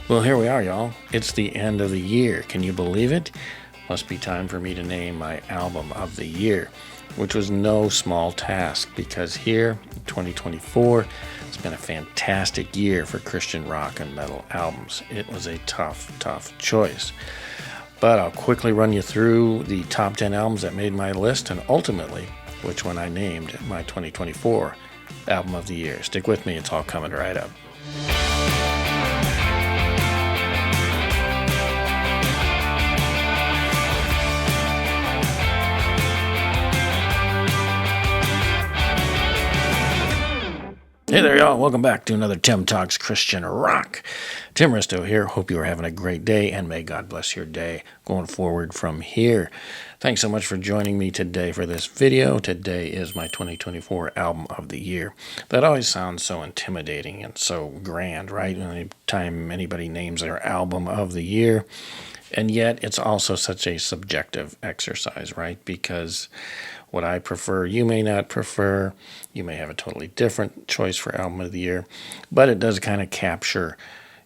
Well, here we are, y'all. It's the end of the year. Can you believe it? Must be time for me to name my album of the year, which was no small task because here in 2024, it's been a fantastic year for Christian rock and metal albums. It was a tough choice. But I'll quickly run you through the top 10 albums that made my list and ultimately which one I named my 2024 album of the year. Stick with me, it's all coming right up. Hey there, y'all. Welcome back to another Tim Talks Christian Rock. Tim Risto here. Hope you are having a great day, and may God bless your day going forward from here. Thanks so much for joining me today for this video. Today is my 2024 album of the year. That always sounds so intimidating and so grand, right? Anytime anybody names their album of the year. And yet, it's also such a subjective exercise, right? Because what I prefer, you may not prefer. You may have a totally different choice for album of the year. But it does kind of capture,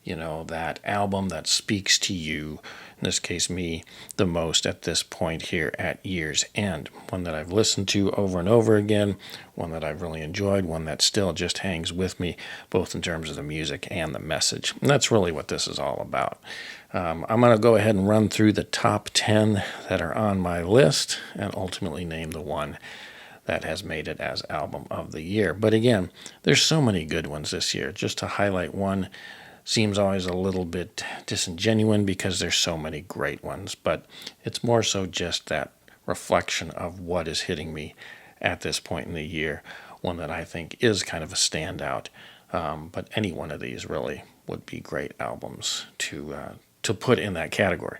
that album that speaks to you, in this case me, the most at this point here at year's end. One that I've listened to over and over again, one that I've really enjoyed, one that still just hangs with me, both in terms of the music and the message. And that's really what this is all about. I'm going to go ahead and run through the top 10 that are on my list and ultimately name the one that has made it as album of the year. But again, there's so many good ones this year. Just to highlight one seems always a little bit disingenuous because there's so many great ones. But it's more so just that reflection of what is hitting me at this point in the year. One that I think is kind of a standout. But any one of these really would be great albums to put in that category.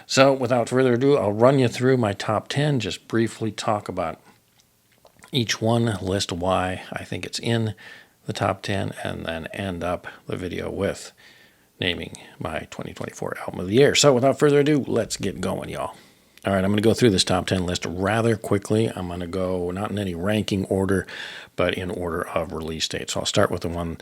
So without further ado, I'll run you through my top 10, just briefly talk about each one, list why I think it's in the top 10, and then end up the video with naming my 2024 album of the year. So without further ado, let's get going, y'all. All right, I'm going to go through this top 10 list rather quickly. I'm going to go not in any ranking order, but in order of release date. So I'll start with the one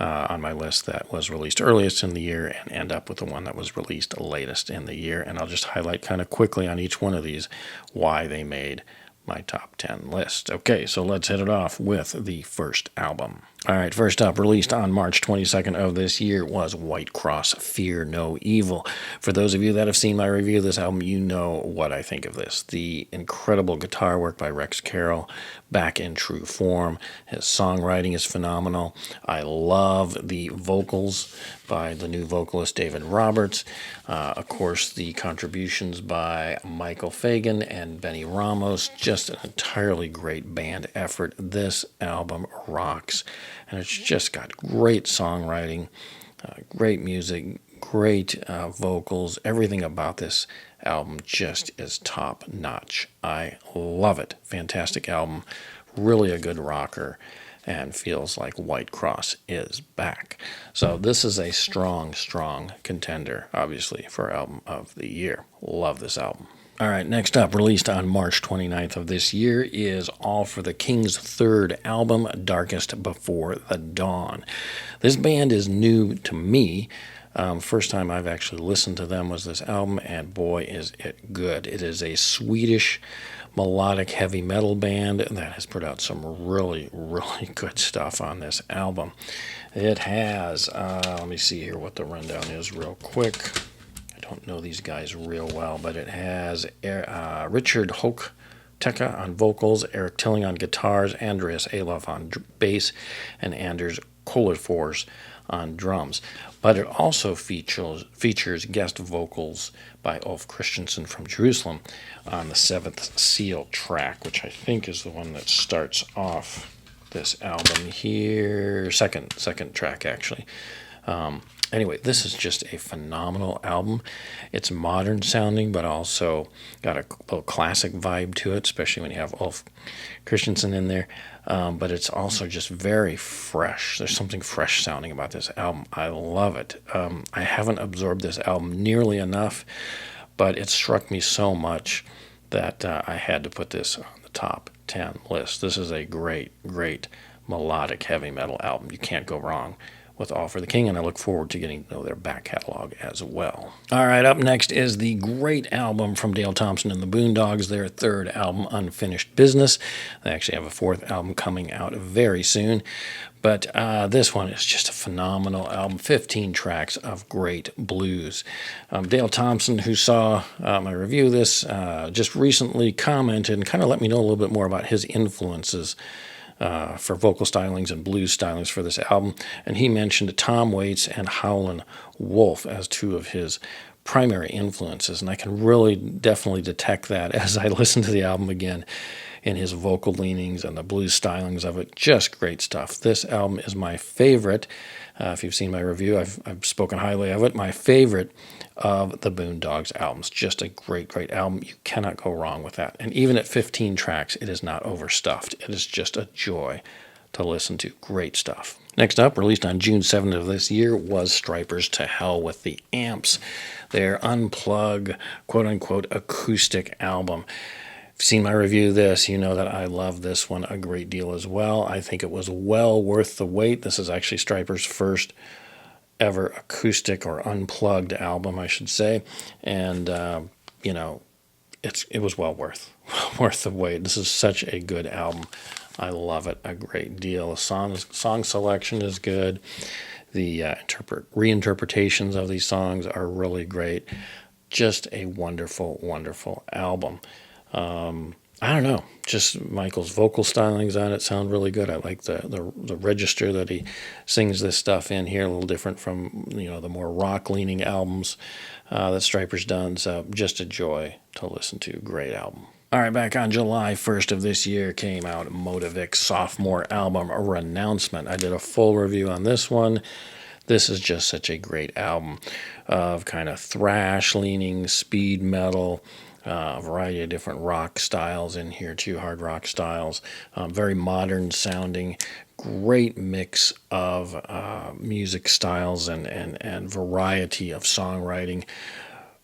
on my list that was released earliest in the year and end up with the one that was released latest in the year. And I'll just highlight kind of quickly on each one of these why they made my top 10 list. Okay, so let's hit it off with the first album. All right, first up, released on March 22nd of this year was White Cross, Fear No Evil. For those of you that have seen my review of this album, you know what I think of this. The incredible guitar work by Rex Carroll, back in true form. His songwriting is phenomenal. I love the vocals by the new vocalist David Roberts. Of course, the contributions by Michael Fagan and Benny Ramos. Just an entirely great band effort. This album rocks. And it's just got great songwriting, great music, great vocals. Everything about this album just is top notch. I love it. Fantastic album. Really a good rocker. And feels like White Cross is back. So this is a strong contender, obviously, for album of the year. Love this album. All right, next up, released on March 29th of this year, is All for the King's third album, Darkest Before the Dawn. This band is new to me. First time I've actually listened to them was this album, and boy, is it good. It is a Swedish melodic heavy metal band that has put out some really good stuff on this album. It has, let me see here what the rundown is real quick. Don't know these guys real well, but it has Richard Hoek-Tecke on vocals, Eric Tilling on guitars, Andreas Alof on bass, and Anders Kollerfors on drums. But it also features guest vocals by Ulf Christensen from Jerusalem on the Seventh Seal track, which I think is the one that starts off this album here. Second track, actually. Anyway, this is just a phenomenal album. It's modern sounding, but also got a little classic vibe to it, especially when you have Ulf Christensen in there. But it's also just very fresh. There's something fresh sounding about this album. I love it. I haven't absorbed this album nearly enough, but it struck me so much that I had to put this on the top 10 list. This is a great melodic heavy metal album. You can't go wrong with All for the King, and I look forward to getting to know their back catalog as well. All right, up next is the great album from Dale Thompson and the Boondogs, their third album, Unfinished Business. They actually have a fourth album coming out very soon. But this one is just a phenomenal album, 15 tracks of great blues. Dale Thompson, who saw my review of this, just recently commented and kind of let me know a little bit more about his influences for vocal stylings and blues stylings for this album. And he mentioned Tom Waits and Howlin' Wolf as two of his primary influences. And I can really definitely detect that as I listen to the album again in his vocal leanings and the blues stylings of it. Just great stuff. This album is my favorite. If you've seen my review, I've spoken highly of it. My favorite of the Boondogs albums. Just a great, great album. You cannot go wrong with that. And even at 15 tracks, it is not overstuffed. It is just a joy to listen to. Great stuff. Next up, released on June 7th of this year, was Stryper's To Hell with the Amps, their unplugged, quote-unquote, acoustic album. If you've seen my review of this, you know that I love this one a great deal as well. I think it was well worth the wait. This is actually Stryper's first ever acoustic or unplugged album, I should say. And, it was well worth the wait. This is such a good album. I love it a great deal. The song selection is good. The reinterpretations of these songs are really great. Just a wonderful, wonderful album. I don't know, just Michael's vocal stylings on it sound really good. I like the register that he sings this stuff in here, a little different from, the more rock-leaning albums that Stryper's done. So just a joy to listen to. Great album. All right, back on July 1st of this year came out Motivic's sophomore album, Renouncement. I did a full review on this one. This is just such a great album of kind of thrash-leaning, speed metal, a variety of different rock styles in here too, hard rock styles, very modern sounding, great mix of music styles and variety of songwriting,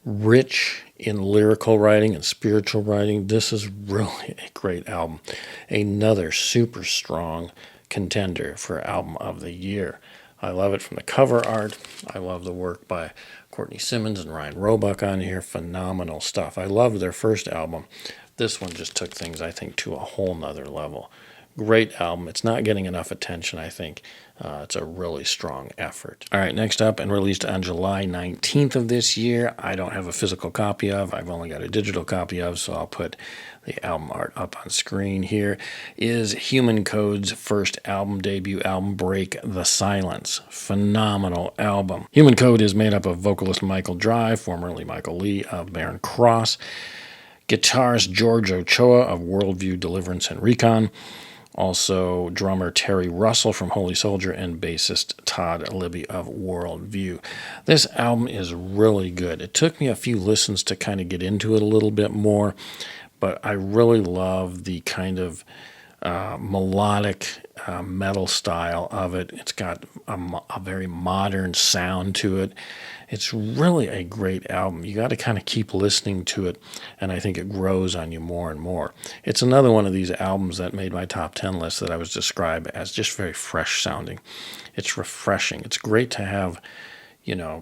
rich in lyrical writing and spiritual writing. This is really a great album. Another super strong contender for Album of the Year. I love it from the cover art. I love the work by Courtney Simmons and Ryan Roebuck on here. Phenomenal stuff. I loved their first album. This one just took things, I think, to a whole nother level. Great album. It's not getting enough attention, I think. It's a really strong effort. All right, next up, and released on July 19th of this year, I don't have a physical copy of. I've only got a digital copy of, so I'll put the album art up on screen here, is Human Code's first debut album, Break the Silence. Phenomenal album. Human Code is made up of vocalist Michael Drive, formerly Michael Lee of Barren Cross, guitarist George Ochoa of Worldview, Deliverance, and Recon, also drummer Terry Russell from Holy Soldier, and bassist Todd Libby of Worldview. This album is really good. It took me a few listens to kind of get into it a little bit more, but I really love the kind of melodic metal style of it. It's got a very modern sound to it. It's really a great album. You got to kind of keep listening to it, and I think it grows on you more and more. It's another one of these albums that made my top 10 list that I was described as just very fresh sounding. It's refreshing. It's great to have,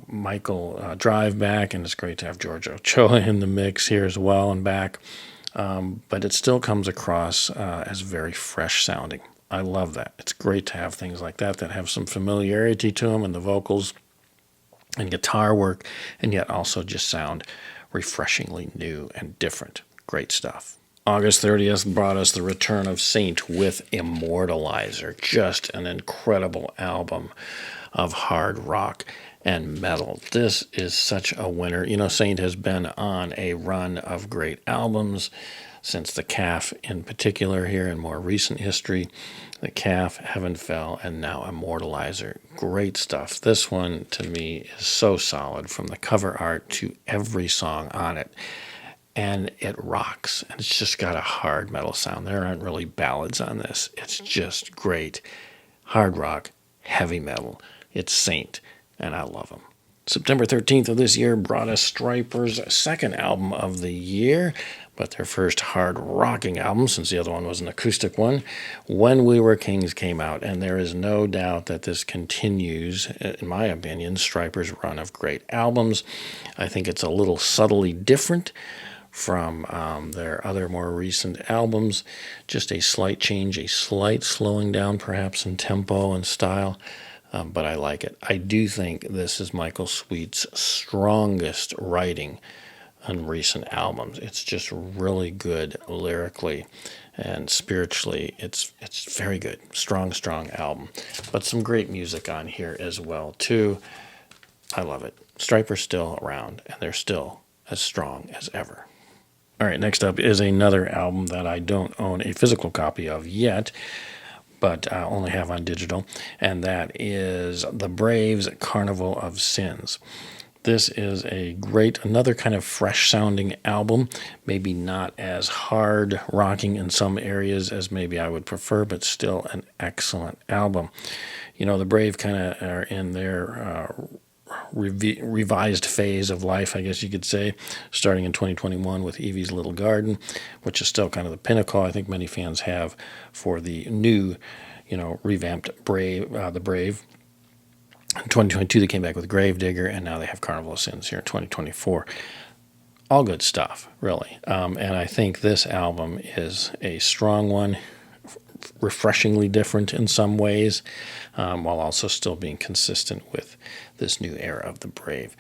Michael Drive back, and it's great to have George Ochoa in the mix here as well and back. But it still comes across as very fresh sounding. I love that. It's great to have things like that have some familiarity to them in the vocals and guitar work, and yet also just sound refreshingly new and different. Great stuff. August 30th brought us the return of Saint with Immortalizer. Just an incredible album of hard rock and metal. This is such a winner. Saint has been on a run of great albums since The Calf in particular here in more recent history. The Calf, Heaven Fell, and now Immortalizer. Great stuff. This one, to me, is so solid from the cover art to every song on it. And it rocks. And it's just got a hard metal sound. There aren't really ballads on this. It's just great. Hard rock, heavy metal. It's Saint, and I love him. September 13th of this year brought us Stryper's second album of the year, but their first hard rocking album, since the other one was an acoustic one. When We Were Kings came out, and there is no doubt that this continues, in my opinion, Stryper's run of great albums. I think it's a little subtly different from their other more recent albums. Just a slight change, a slight slowing down perhaps in tempo and style. But I like it. I do think this is Michael Sweet's strongest writing on recent albums. It's just really good lyrically and spiritually. It's very good. Strong album. But some great music on here as well, too. I love it. Stryper's still around, and they're still as strong as ever. All right, next up is another album that I don't own a physical copy of yet, but I only have on digital, and that is The Braves' Carnival of Sins. This is another kind of fresh-sounding album, maybe not as hard rocking in some areas as maybe I would prefer, but still an excellent album. You know, the Brave kind of are in their revised phase of life, I guess you could say, starting in 2021 with Evie's Little Garden, which is still kind of the pinnacle I think many fans have for the new, revamped the Brave. In 2022, they came back with Gravedigger, and now they have Carnival of Sins here in 2024. All good stuff, really. And I think this album is a strong one, refreshingly different in some ways, while also still being consistent with this new era of the Brave.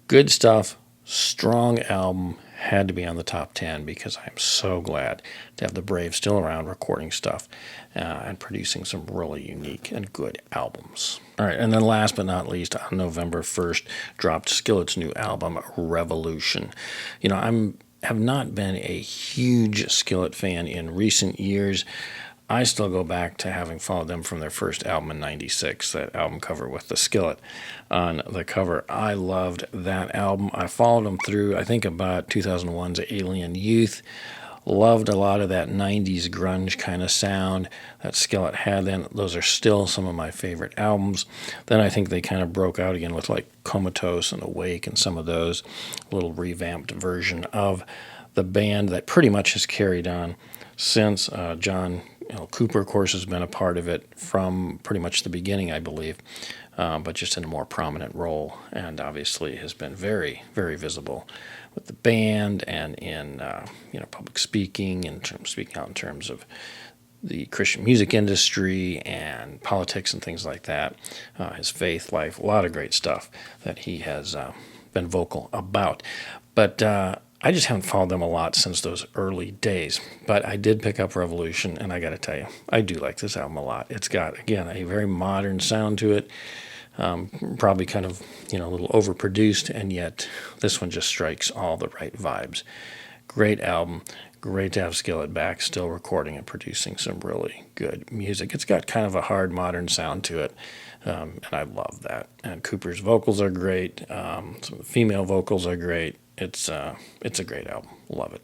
Good stuff, strong album, had to be on the top 10 because I'm so glad to have the Brave still around recording stuff and producing some really unique and good albums. All right, and then last but not least, on November 1st, dropped Skillet's new album, Revolution. Have not been a huge Skillet fan in recent years. I still go back to having followed them from their first album in '96, that album cover with the Skillet on the cover. I loved that album. I followed them through, I think, about 2001's Alien Youth. Loved a lot of that 90s grunge kind of sound that Skillet had then. Those are still some of my favorite albums. Then I think they kind of broke out again with like Comatose and Awake and some of those, little revamped version of the band that pretty much has carried on since. John Cooper, of course, has been a part of it from pretty much the beginning, I believe, but just in a more prominent role, and obviously has been very, very visible with the band and in public speaking, speaking out in terms of the Christian music industry and politics and things like that. His faith life, a lot of great stuff that he has been vocal about. But I just haven't followed them a lot since those early days, but I did pick up Revolution, and I got to tell you, I do like this album a lot. It's got, again, a very modern sound to it, probably kind of, a little overproduced, and yet this one just strikes all the right vibes. Great album, great to have Skillet back, still recording and producing some really good music. It's got kind of a hard modern sound to it, and I love that. And Cooper's vocals are great, some of the female vocals are great. It's a great album. Love it.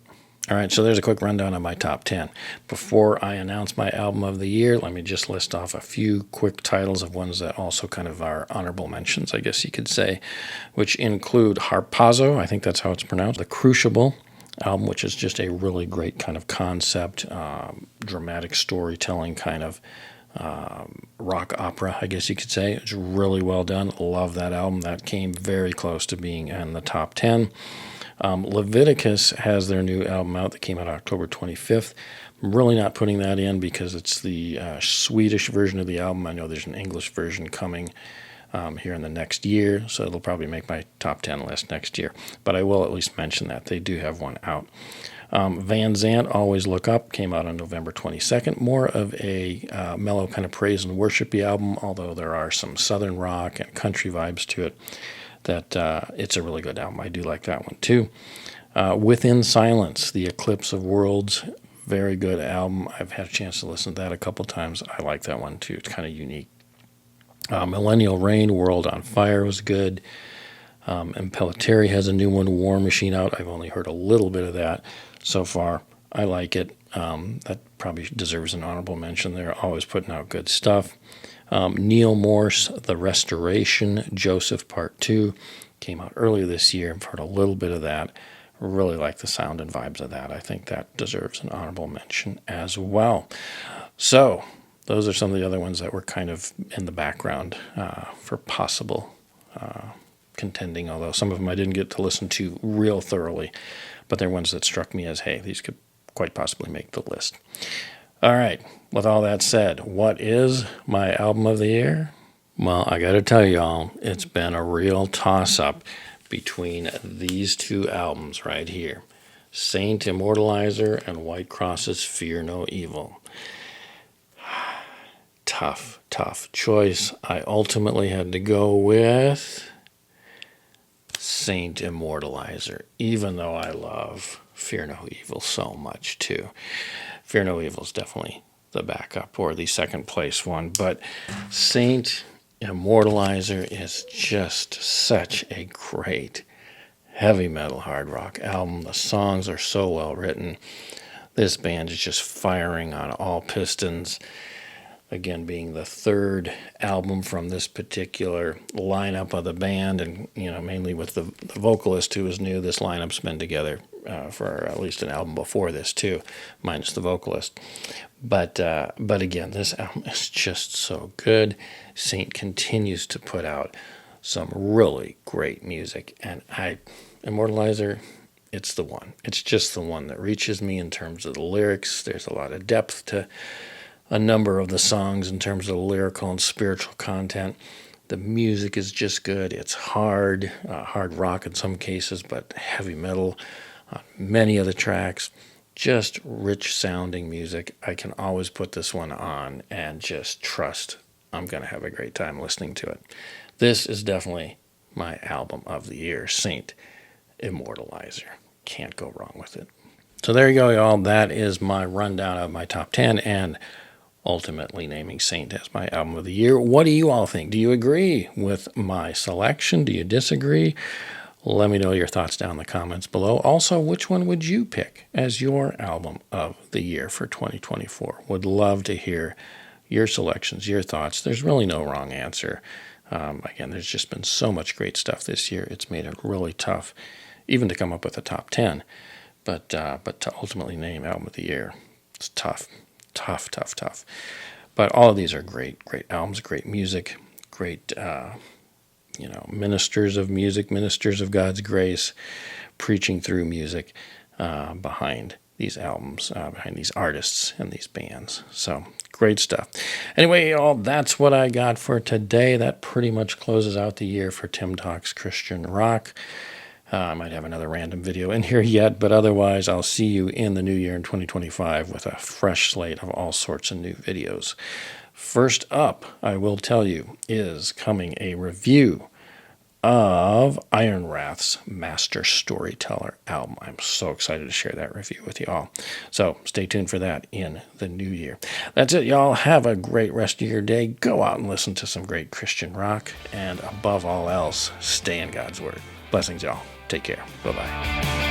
All right, so there's a quick rundown of my top 10. Before I announce my album of the year, let me just list off a few quick titles of ones that also kind of are honorable mentions, I guess you could say, which include Harpazo, I think that's how it's pronounced, The Crucible album, which is just a really great kind of concept, dramatic storytelling kind of rock opera, I guess you could say. It's really well done. Love that album. That came very close to being in the top 10. Leviticus has their new album out that came out October 25th. I'm really not putting that in because it's the Swedish version of the album. I know there's an English version coming here in the next year, so it'll probably make my top 10 list next year. But I will at least mention that. They do have one out. Van Zandt, Always Look Up, came out on November 22nd. More of a mellow kind of praise and worshipy album, although there are some southern rock and country vibes to it. That it's a really good album. I do like that one too. Within Silence, The Eclipse of Worlds, very good album. I've had a chance to listen to that a couple times. I like that one too. It's kind of unique. Millennial Rain, World on Fire was good. And Pelletieri has a new one, War Machine, out. I've only heard a little bit of that so far. I like it. That probably deserves an honorable mention. They're always putting out good stuff. Neil Morse, The Restoration, Joseph Part 2, came out earlier this year. I've heard a little bit of that. Really like the sound and vibes of that. I think that deserves an honorable mention as well. So those are some of the other ones that were kind of in the background for possible contending, although some of them I didn't get to listen to real thoroughly, but they're ones that struck me as, hey, these could quite possibly make the list. All right, with all that said, what is my album of the year? Well, I got to tell y'all, it's been a real toss-up between these two albums right here, Saint Immortalizer and White Cross's Fear No Evil. Tough choice. I ultimately had to go with Saint Immortalizer, even though I love Fear No Evil so much too. Fear No Evil is definitely the backup or the second place one, but Saint Immortalizer is just such a great heavy metal hard rock album. The songs are so well written. This band is just firing on all pistons. Again, being the third album from this particular lineup of the band, and mainly with the vocalist who is new. This lineup's been together for at least an album before this too, minus the vocalist. But again, this album is just so good. Saint continues to put out some really great music, and Immortalizer, it's the one. It's just the one that reaches me in terms of the lyrics. There's a lot of depth to a number of the songs in terms of the lyrical and spiritual content. The music is just good. It's hard rock in some cases, but heavy metal on many of the tracks. Just rich sounding music. I can always put this one on and just trust I'm going to have a great time listening to it. This is definitely my album of the year, Saint Immortalizer. Can't go wrong with it. So there you go, y'all. That is my rundown of my top 10 and ultimately naming Saint as my album of the year. What do you all think? Do you agree with my selection? Do you disagree? Let me know your thoughts down in the comments below. Also, which one would you pick as your album of the year for 2024? Would love to hear your selections, your thoughts. There's really no wrong answer. Again, there's just been so much great stuff this year. It's made it really tough even to come up with a top 10. But to ultimately name album of the year, it's tough. But all of these are great albums, great music, great, ministers of music, ministers of God's grace, preaching through music behind these albums, behind these artists and these bands. So great stuff. Anyway, y'all, that's what I got for today. That pretty much closes out the year for Tim Talks Christian Rock. I might have another random video in here yet, but otherwise I'll see you in the new year in 2025 with a fresh slate of all sorts of new videos. First up, I will tell you, is coming a review of Iron Wrath's Master Storyteller album. I'm so excited to share that review with you all. So stay tuned for that in the new year. That's it, y'all. Have a great rest of your day. Go out and listen to some great Christian rock, and above all else, stay in God's Word. Blessings, y'all. Take care. Bye-bye.